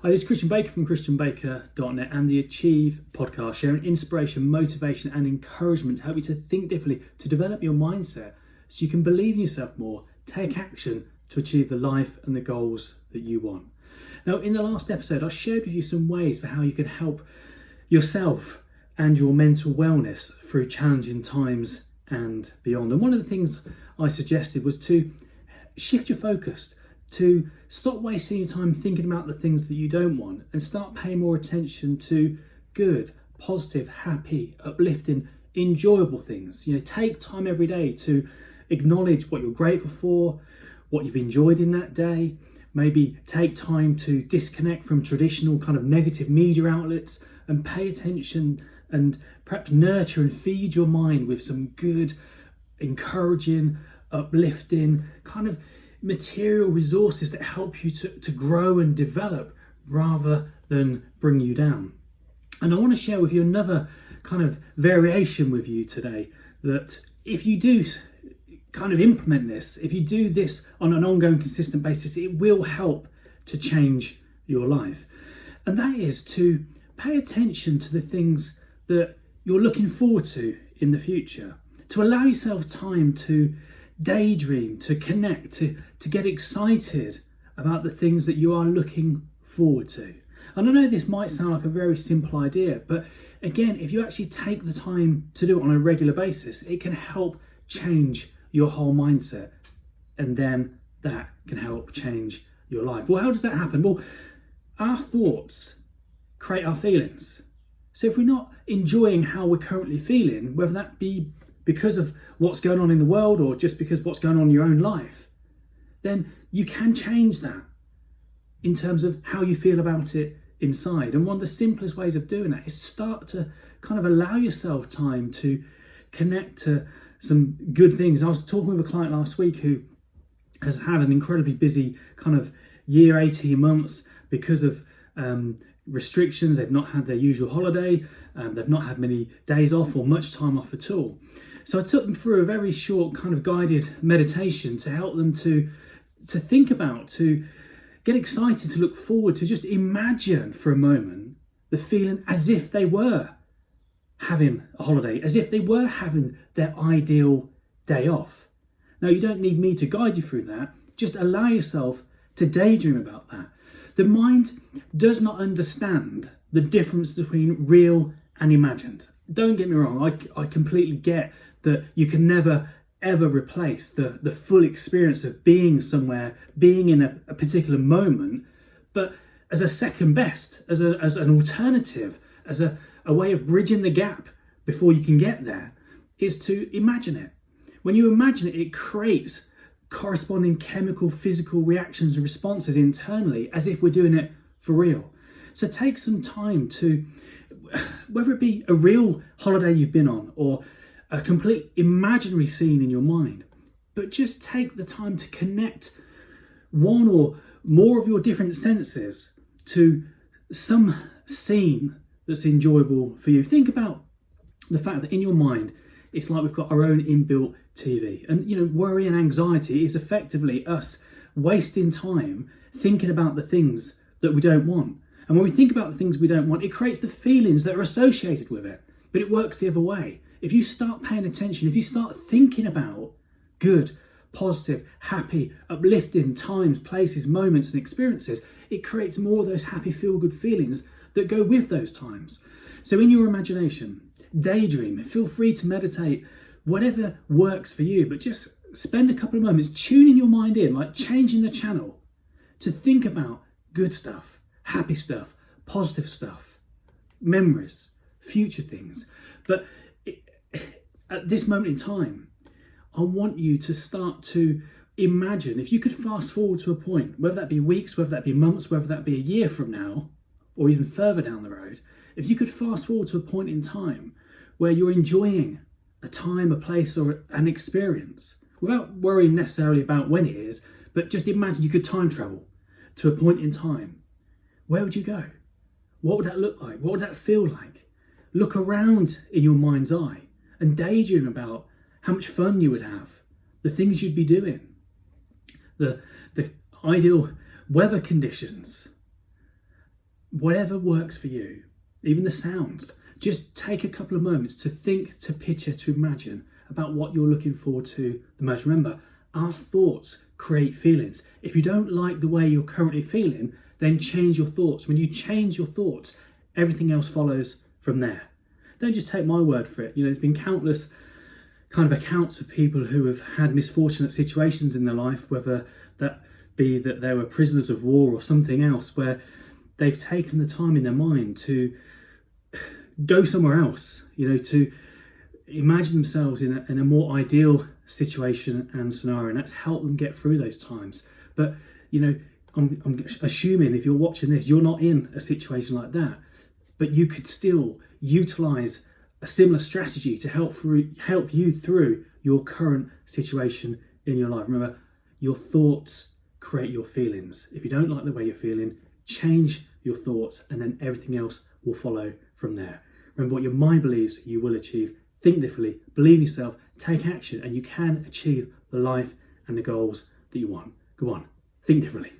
Hi, this is Christian Baker from christianbaker.net and the Achieve podcast, sharing inspiration, motivation and encouragement to help you to think differently, to develop your mindset so you can believe in yourself more, take action to achieve the life and the goals that you want. Now, in the last episode, I shared with you some ways for how you can help yourself and your mental wellness through challenging times and beyond. And one of the things I suggested was to shift your focus, to stop wasting your time thinking about the things that you don't want and start paying more attention to good, positive, happy, uplifting, enjoyable things. Take time every day to acknowledge what you're grateful for, what you've enjoyed in that day. Maybe take time to disconnect from traditional kind of negative media outlets and pay attention and perhaps nurture and feed your mind with some good, encouraging, uplifting kind of material resources that help you to grow and develop rather than bring you down. And I want to share with you another kind of variation with you today, that if you do kind of implement this, if you do this on an ongoing, consistent basis, it will help to change your life. And that is to pay attention to the things that you're looking forward to in the future, to allow yourself time to daydream, to connect, to get excited about the things that you are looking forward to. And I know this might sound like a very simple idea, but again, if you actually take the time to do it on a regular basis, it can help change your whole mindset, and then that can help change your life. Well, how does that happen? Well, our thoughts create our feelings. So if we're not enjoying how we're currently feeling, whether that be because of what's going on in the world or just because what's going on in your own life, then you can change that in terms of how you feel about it inside. And one of the simplest ways of doing that is start to kind of allow yourself time to connect to some good things. I was talking with a client last week who has had an incredibly busy kind of year, 18 months because of restrictions. They've not had their usual holiday, they've not had many days off or much time off at all. So I took them through a very short kind of guided meditation to help them to think about, to get excited, to look forward, to just imagine for a moment the feeling as if they were having a holiday, as if they were having their ideal day off. Now, you don't need me to guide you through that. Just allow yourself to daydream about that. The mind does not understand the difference between real and imagined. Don't get me wrong, I completely get that you can never ever replace the full experience of being somewhere, being in a particular moment, but as a second best, as an alternative, as a way of bridging the gap before you can get there, is to imagine it. When you imagine it, it creates corresponding chemical, physical reactions and responses internally as if we're doing it for real. So take some time to, whether it be a real holiday you've been on or a complete imaginary scene in your mind, but just take the time to connect one or more of your different senses to some scene that's enjoyable for you. Think about the fact that in your mind, it's like we've got our own inbuilt TV. And, worry and anxiety is effectively us wasting time thinking about the things that we don't want. And when we think about the things we don't want, it creates the feelings that are associated with it. But it works the other way. If you start paying attention, if you start thinking about good, positive, happy, uplifting times, places, moments and experiences, it creates more of those happy, feel-good feelings that go with those times. So in your imagination, daydream, feel free to meditate, whatever works for you, but just spend a couple of moments tuning your mind in, like changing the channel to think about good stuff, happy stuff, positive stuff, memories, future things. But at this moment in time, I want you to start to imagine, if you could fast forward to a point, whether that be weeks, whether that be months, whether that be a year from now, or even further down the road, if you could fast forward to a point in time where you're enjoying a time, a place, or an experience, without worrying necessarily about when it is, but just imagine you could time travel to a point in time. Where would you go? What would that look like? What would that feel like? Look around in your mind's eye and daydream about how much fun you would have, the things you'd be doing, the ideal weather conditions, whatever works for you, even the sounds, just take a couple of moments to think, to picture, to imagine about what you're looking forward to the most. Remember, our thoughts create feelings. If you don't like the way you're currently feeling, then change your thoughts. When you change your thoughts, everything else follows from there. Don't just take my word for it. There's been countless kind of accounts of people who have had misfortunate situations in their life, whether that be that they were prisoners of war or something else, where they've taken the time in their mind to go somewhere else, to imagine themselves in a more ideal situation and scenario, and that's helped them get through those times. But I'm assuming if you're watching this, you're not in a situation like that, but you could still utilize a similar strategy to help you through your current situation in your life. Remember, your thoughts create your feelings. If you don't like the way you're feeling, change your thoughts, and then everything else will follow from there. Remember, what your mind believes, you will achieve. Think differently, believe in yourself, take action, and you can achieve the life and the goals that you want. Go on, think differently.